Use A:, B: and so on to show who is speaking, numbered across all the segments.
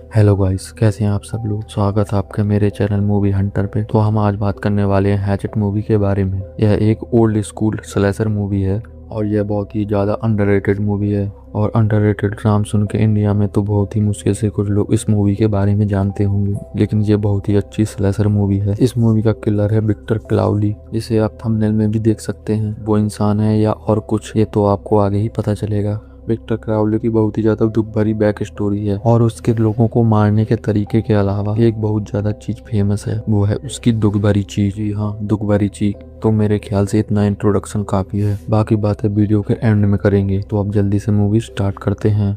A: Hello guys, कैसे हैं आप सब लोग। स्वागत है आपके मेरे चैनल मूवी हंटर पे। तो हम आज बात करने वाले हैं हैचेट मूवी के बारे में। यह एक ओल्ड स्कूल स्लेशर मूवी है और यह बहुत ही ज़्यादा अंडररेटेड मूवी है। और अंडररेटेड नाम सुन के इंडिया में तो बहुत ही मुश्किल से कुछ लोग इस मूवी के बारे में जानते होंगे, लेकिन ये बहुत ही अच्छी स्लेशर मूवी है। इस मूवी का किलर है विक्टर क्राउली, जिसे आप थंबनेल में भी देख सकते हैं। वो इंसान है या और कुछ, ये तो आपको आगे ही पता चलेगा। विक्टर क्राउली की बहुत ही ज्यादा दुख भरी बैक स्टोरी है और उसके लोगों को मारने के तरीके के अलावा एक बहुत ज्यादा चीज फेमस है, वो है उसकी दुख भरी चीज। जी हाँ, दुख भरी चीज। तो मेरे ख्याल से इतना इंट्रोडक्शन काफी है, बाकी बातें वीडियो के एंड में करेंगे। तो अब जल्दी से मूवी स्टार्ट करते हैं।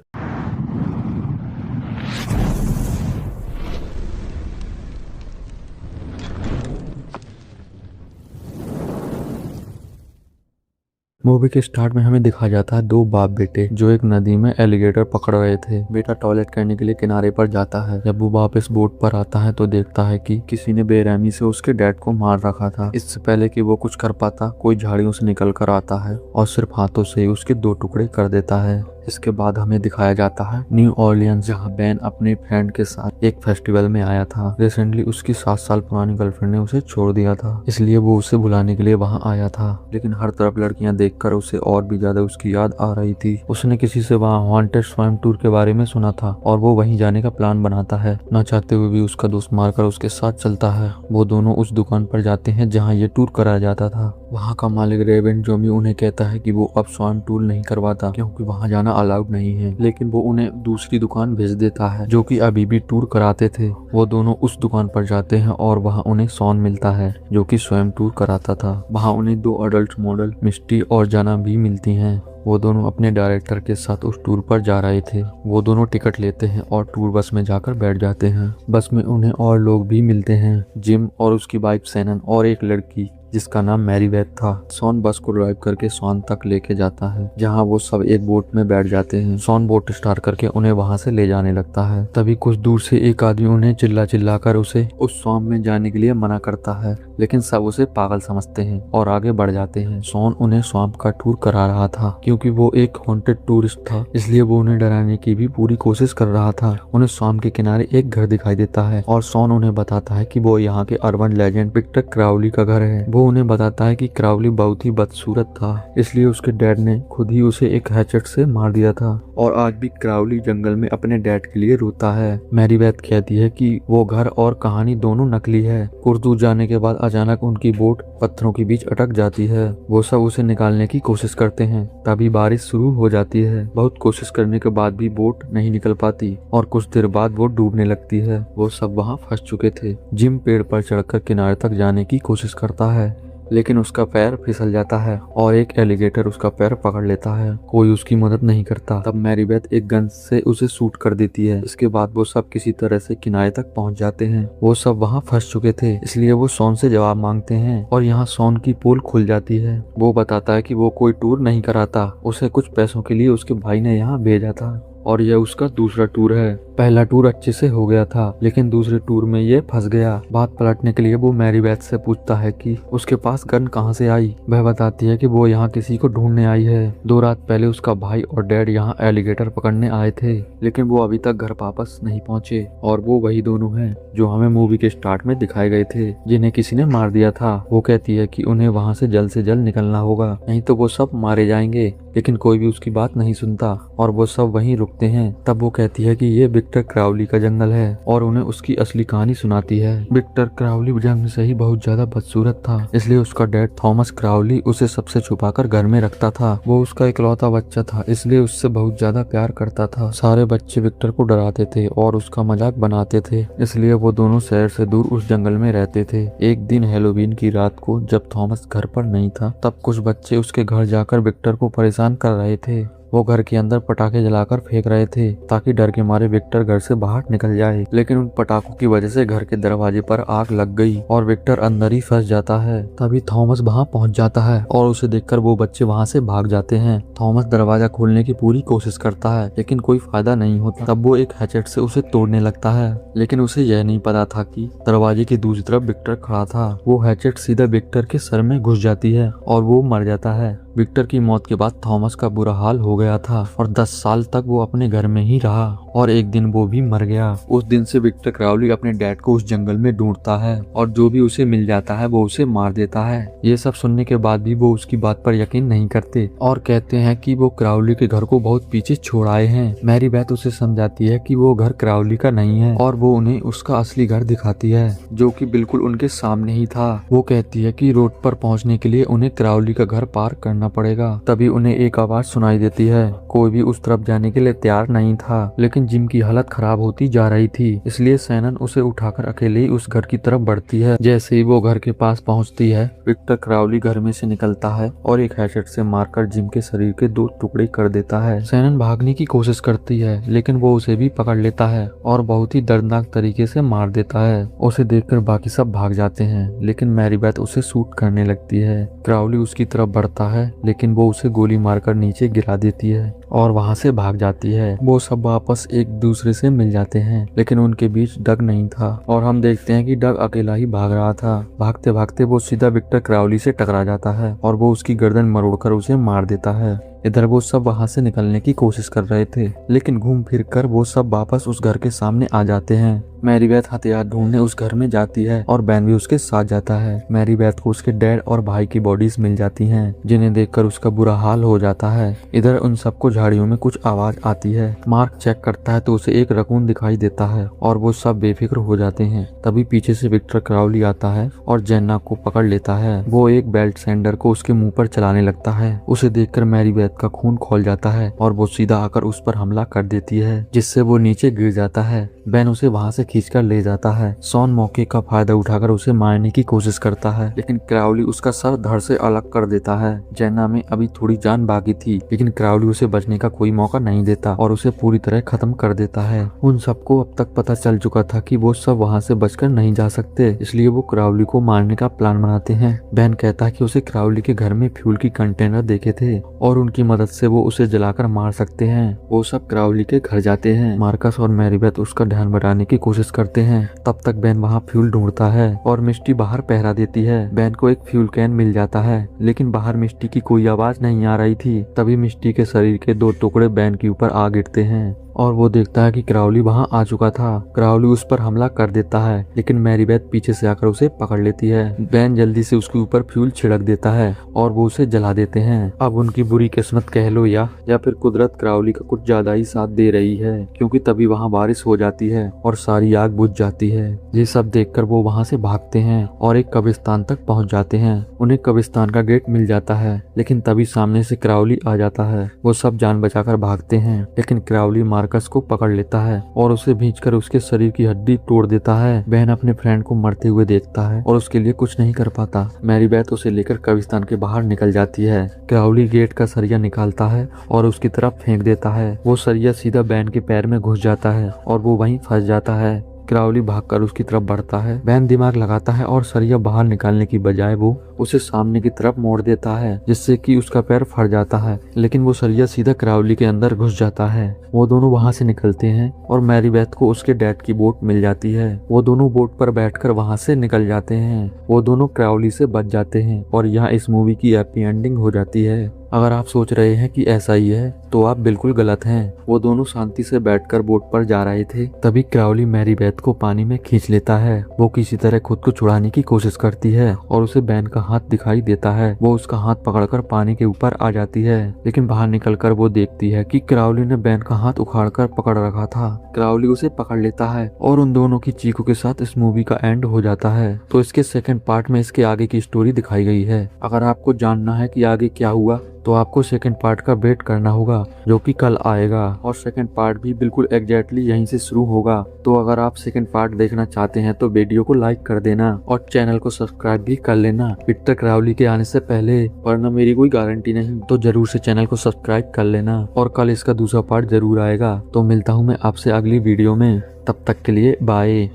A: मूवी के स्टार्ट में हमें दिखाया जाता है दो बाप बेटे जो एक नदी में एलिगेटर पकड़ रहे थे। बेटा टॉयलेट करने के लिए किनारे पर जाता है। जब वो वापस बोट पर आता है तो देखता है कि किसी ने बेरहमी से उसके डैड को मार रखा था। इससे पहले कि वो कुछ कर पाता, कोई झाड़ियों से निकल कर आता है और सिर्फ हाथों से ही उसके दो टुकड़े कर देता है। इसके बाद हमें दिखाया जाता है न्यू ऑर्लियंस, जहाँ बैन अपने फ्रेंड के साथ एक फेस्टिवल में आया था। रिसेंटली उसकी 7 साल पुरानी गर्लफ्रेंड ने उसे छोड़ दिया था, इसलिए वो उसे बुलाने के लिए वहाँ आया था। लेकिन हर तरफ लड़कियां देखकर उसे और भी ज्यादा उसकी याद आ रही थी। उसने किसी से वहाँ हॉन्टेड स्वयं टूर के बारे में सुना था और वो वहीं जाने का प्लान बनाता है। न चाहते हुए भी उसका दोस्त मारकर उसके साथ चलता है। वो दोनों उस दुकान पर जाते हैं जहाँ ये टूर कराया जाता था। वहाँ का मालिक रेवेंट जोमी उन्हें कहता है कि वो अब स्वयं टूर नहीं करवाता क्योंकि वहाँ जाना अलाउड नहीं है, लेकिन वो उन्हें दूसरी दुकान भेज देता है जो कि अभी भी टूर कराते थे। वो दोनों उस दुकान पर जाते हैं और वहाँ उन्हें सॉन मिलता है जो कि स्वयं टूर कराता था। वहाँ उन्हें 2 अडल्ट मॉडल मिस्टी और जाना भी मिलती हैं। वो दोनों अपने डायरेक्टर के साथ उस टूर पर जा रहे थे। वो दोनों टिकट लेते हैं और टूर बस में जाकर बैठ जाते हैं। बस में उन्हें और लोग भी मिलते हैं, जिम और उसकी वाइफ सैनन और एक लड़की जिसका नाम मैरीबेथ था। सॉन बस को ड्राइव करके सॉन तक लेके जाता है, जहां वो सब एक बोट में बैठ जाते हैं। सॉन बोट स्टार्ट करके उन्हें वहां से ले जाने लगता है। तभी कुछ दूर से एक आदमी उन्हें चिल्ला चिल्ला कर उसे उस स्वamp में जाने के लिए मना करता है, लेकिन सब उसे पागल समझते हैं और आगे बढ़ जाते हैं। सॉन उन्हें स्वamp का टूर करा रहा था क्योंकि वो एक हॉन्टेड टूरिस्ट था, इसलिए वो उन्हें डराने की भी पूरी कोशिश कर रहा था। उन्हें स्वamp के किनारे एक घर दिखाई देता है और सॉन उन्हें बताता है कि वो यहाँ के अर्बन लेजेंड विक्टर क्राउली का घर है। वो उन्हें बताता है कि क्राउली बहुत ही बदसूरत था, इसलिए उसके डैड ने खुद ही उसे एक हैचेट से मार दिया था और आज भी क्राउली जंगल में अपने डैड के लिए रोता है। मैरीबेथ कहती है कि वो घर और कहानी दोनों नकली है। कुछ दूर जाने के बाद अचानक उनकी बोट पत्थरों के बीच अटक जाती है। वो सब उसे निकालने की कोशिश करते हैं, तभी बारिश शुरू हो जाती है। बहुत कोशिश करने के बाद भी बोट नहीं निकल पाती और कुछ देर बाद वो डूबने लगती है। वो सब वहाँ फंस चुके थे। जिम पेड़ पर चढ़कर किनारे तक जाने की कोशिश करता है, लेकिन उसका पैर फिसल जाता है और एक एलिगेटर उसका पैर पकड़ लेता है। कोई उसकी मदद नहीं करता। तब मैरीबेथ एक गन से उसे शूट कर देती है। इसके बाद वो सब किसी तरह से किनारे तक पहुंच जाते हैं। वो सब वहां फंस चुके थे, इसलिए वो सॉन से जवाब मांगते हैं और यहाँ सॉन की पोल खुल जाती है। वो बताता है कि वो कोई टूर नहीं कराता, उसे कुछ पैसों के लिए उसके भाई ने यहाँ भेजा था और यह उसका दूसरा टूर है। पहला टूर अच्छे से हो गया था, लेकिन दूसरे टूर में ये फंस गया। बात पलटने के लिए वो मैरीबेथ से पूछता है कि उसके पास गन कहां से आई। वह बताती है कि वो यहाँ किसी को ढूंढने आई है। 2 रात पहले उसका भाई और डैड यहाँ एलिगेटर पकड़ने आए थे, लेकिन वो अभी तक घर वापस नहीं पहुँचे और वो वही दोनों हैं जो हमें मूवी के स्टार्ट में दिखाए गए थे, जिन्हें किसी ने मार दिया था। वो कहती है कि उन्हें वहाँ से जल्द निकलना होगा, नहीं तो वो सब मारे जाएंगे, लेकिन कोई भी उसकी बात नहीं सुनता और वो सब वहीं रुकते हैं। तब वो कहती है कि ये विक्टर क्राउली का जंगल है और उन्हें उसकी असली कहानी सुनाती है। विक्टर क्राउली जन्म से ही बहुत ज्यादा बदसूरत था, इसलिए उसका डैड थॉमस क्राउली उसे सबसे छुपाकर घर में रखता था। वो उसका इकलौता बच्चा था, इसलिए उससे बहुत ज्यादा प्यार करता था। सारे बच्चे विक्टर को डराते थे और उसका मजाक बनाते थे, इसलिए वो दोनों शहर से दूर उस जंगल में रहते थे। एक दिन हैलोवीन की रात को जब थॉमस घर पर नहीं था, तब कुछ बच्चे उसके घर जाकर विक्टर को परेशान कर रहे थे। वो घर के अंदर पटाखे जलाकर फेंक रहे थे ताकि डर के मारे विक्टर घर से बाहर निकल जाए, लेकिन उन पटाखों की वजह से घर के दरवाजे पर आग लग गई और विक्टर अंदर ही फंस जाता है। तभी थॉमस वहां पहुंच जाता है और उसे देखकर वो बच्चे वहां से भाग जाते हैं। थॉमस दरवाजा खोलने की पूरी कोशिश करता है, लेकिन कोई फायदा नहीं होता। तब वो एक हैचेट से उसे तोड़ने लगता है, लेकिन उसे यह नहीं पता था कि दरवाजे की दूसरी तरफ विक्टर खड़ा था। वो हैचेट सीधा विक्टर के सर में घुस जाती है और वो मर जाता है। विक्टर की मौत के बाद थॉमस का बुरा हाल हो गया था और 10 साल तक वो अपने घर में ही रहा और एक दिन वो भी मर गया। उस दिन से विक्टर क्राउली अपने डैड को उस जंगल में ढूंढता है और जो भी उसे मिल जाता है वो उसे मार देता है। ये सब सुनने के बाद भी वो उसकी बात पर यकीन नहीं करते और कहते हैं कि वो क्राउली के घर को बहुत पीछे छोड़ आए हैं। मैरी बेथ उसे समझाती है कि वो घर क्राउली का नहीं है और वो उन्हें उसका असली घर दिखाती है जो कि बिल्कुल उनके सामने ही था। वो कहती है कि रोड पर पहुंचने के लिए उन्हें क्राउली का घर पार करना पड़ेगा। तभी उन्हें एक आवाज सुनाई देती है। कोई भी उस तरफ जाने के लिए तैयार नहीं था, लेकिन जिम की हालत खराब होती जा रही थी, इसलिए सैनन उसे उठाकर अकेले ही उस घर की तरफ बढ़ती है। जैसे ही वो घर के पास पहुंचती है, विक्टर क्राउली घर में से निकलता है और एक हैचेट से मारकर जिम के शरीर के 2 टुकड़े कर देता है। सैनन भागने की कोशिश करती है, लेकिन वो उसे भी पकड़ लेता है और बहुत ही दर्दनाक तरीके से मार देता है। उसे देखकर बाकी सब भाग जाते हैं, लेकिन मैरी बेथ उसे शूट करने लगती है। क्राउली उसकी तरफ बढ़ता है, लेकिन वो उसे गोली मारकर नीचे गिरा देती है और वहां से भाग जाती है। वो सब वापस एक दूसरे से मिल जाते हैं, लेकिन उनके बीच डग नहीं था और हम देखते हैं कि डग अकेला ही भाग रहा था। भागते भागते वो सीधा विक्टर क्राउली से टकरा जाता है और वो उसकी गर्दन मरोड़कर उसे मार देता है। इधर वो सब वहां से निकलने की कोशिश कर रहे थे, लेकिन घूम फिर कर वो सब वापस उस घर के सामने आ जाते हैं। मैरी बेथ हथियार ढूंढने उस घर में जाती है और बैन भी उसके साथ जाता है। मैरी बेथ को उसके डैड और भाई की बॉडीज मिल जाती हैं, जिन्हें देखकर उसका बुरा हाल हो जाता है। इधर उन सबको झाड़ियों में कुछ आवाज आती है। मार्क चेक करता है तो उसे एक रकून दिखाई देता है और वो सब बेफिक्र हो जाते हैं। तभी पीछे से विक्टर क्राउली आता है और जेन्ना को पकड़ लेता है। वो एक बेल्ट सैंडर को उसके मुंह पर चलाने लगता है। उसे देखकर मैरी बेथ का खून खोल जाता है और वो सीधा आकर उस पर हमला कर देती है, जिससे वो नीचे गिर जाता है। बेन उसे वहां से खींचकर ले जाता है। सॉन मौके का फायदा उठाकर उसे मारने की कोशिश करता है, लेकिन क्राउली उसका सर धड़ से अलग कर देता है। जेन्ना में अभी थोड़ी जान बाकी थी, लेकिन क्राउली उसे बचने का कोई मौका नहीं देता और उसे पूरी तरह खत्म कर देता है। उन सबको अब तक पता चल चुका था कि वो सब वहां से बचकर नहीं जा सकते, इसलिए वो क्राउली को मारने का प्लान बनाते हैं। बेन कहता है कि उसे क्राउली के घर में फ्यूल की कंटेनर देखे थे और उनकी मदद से वो उसे जलाकर मार सकते हैं। वो सब क्राउली के घर जाते हैं। मार्कस और मैरी बेथ उसका ध्यान बटाने की कोशिश करते हैं। तब तक बेन वहाँ फ्यूल ढूंढता है और मिस्टी बाहर पहरा देती है। बेन को एक फ्यूल कैन मिल जाता है, लेकिन बाहर मिस्टी की कोई आवाज नहीं आ रही थी। तभी मिस्टी के शरीर के 2 टुकड़े बेन के ऊपर आ गिरते हैं और वो देखता है कि क्राउली वहां आ चुका था। क्राउली उस पर हमला कर देता है, लेकिन मैरी बेथ पीछे से आकर उसे पकड़ लेती है। बेन जल्दी से उसके ऊपर फ्यूल छिड़क देता है और वो उसे जला देते हैं। अब उनकी बुरी किस्मत कह लो या फिर कुदरत क्राउली का कुछ ज्यादा ही साथ दे रही है, क्योंकि तभी वहां बारिश हो जाती है और सारी आग बुझ जाती है। ये सब देखकर वो वहां से भागते हैं और एक कब्रिस्तान तक पहुंच जाते हैं। उन्हें कब्रिस्तान का गेट मिल जाता है, लेकिन तभी सामने से क्राउली आ जाता है। वो सब जान बचाकर भागते हैं, लेकिन क्राउली मार्कस को पकड़ लेता है और उसे भींचकर उसके शरीर की हड्डी तोड़ देता है। बहन अपने फ्रेंड को मरते हुए देखता है और उसके लिए कुछ नहीं कर पाता। मैरी बेथ उसे लेकर कब्रिस्तान के बाहर निकल जाती है। क्राउली गेट का सरिया निकालता है और उसकी तरफ फेंक देता है। वो सरिया सीधा बैन के पैर में घुस जाता है और वो वहीं फंस जाता है। क्राउली भागकर उसकी तरफ बढ़ता है। बैन दिमाग लगाता है और सरिया बाहर निकालने की बजाय वो उसे सामने की तरफ मोड़ देता है, जिससे कि उसका पैर फट जाता है, लेकिन वो सरिया सीधा क्राउली के अंदर घुस जाता है। वो दोनों वहां से निकलते हैं और मैरी बेथ को उसके डैड की बोट मिल जाती है। वो दोनों बोट पर बैठकर वहां से निकल जाते हैं। वो दोनों क्राउली से बच जाते हैं और यहाँ इस मूवी की हैप्पी एंडिंग हो जाती है। अगर आप सोच रहे हैं कि ऐसा ही है तो आप बिल्कुल गलत हैं। वो दोनों शांति से बैठकर बोट पर जा रहे थे, तभी क्राउली मैरी बेथ को पानी में खींच लेता है। वो किसी तरह खुद को छुड़ाने की कोशिश करती है और उसे बैन का हाथ दिखाई देता है। वो उसका हाथ पकड़कर पानी के ऊपर आ जाती है, लेकिन बाहर निकलकर वो देखती है कि क्राउली ने बैन का हाथ उखाड़कर पकड़ रखा था। क्राउली उसे पकड़ लेता है और उन दोनों की चीखों के साथ इस मूवी का एंड हो जाता है। तो इसके सेकंड पार्ट में इसके आगे की स्टोरी दिखाई गई है। अगर आपको जानना है कि आगे क्या हुआ तो आपको सेकंड पार्ट का वेट करना होगा, जो कि कल आएगा, और सेकंड पार्ट भी बिल्कुल एग्जैक्टली यहीं से शुरू होगा। तो अगर आप सेकंड पार्ट देखना चाहते हैं तो वीडियो को लाइक कर देना और चैनल को सब्सक्राइब भी कर लेना विक्टर क्राउली के आने से पहले, वरना मेरी कोई गारंटी नहीं। तो जरूर से चैनल को सब्सक्राइब कर लेना और कल इसका दूसरा पार्ट जरूर आएगा। तो मिलता हूँ मैं आपसे अगली वीडियो में, तब तक के लिए बाय।